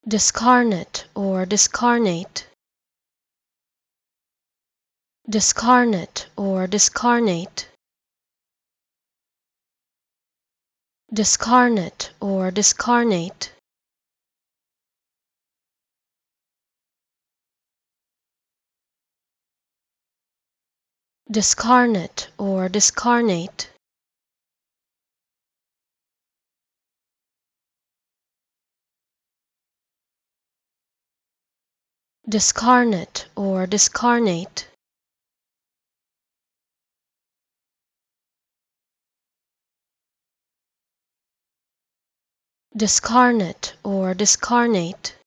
Discarnate or discarnate. Discarnate or discarnate. Discarnate or discarnate. Discarnate or discarnate. Discarnate or discarnate. Discarnate or discarnate.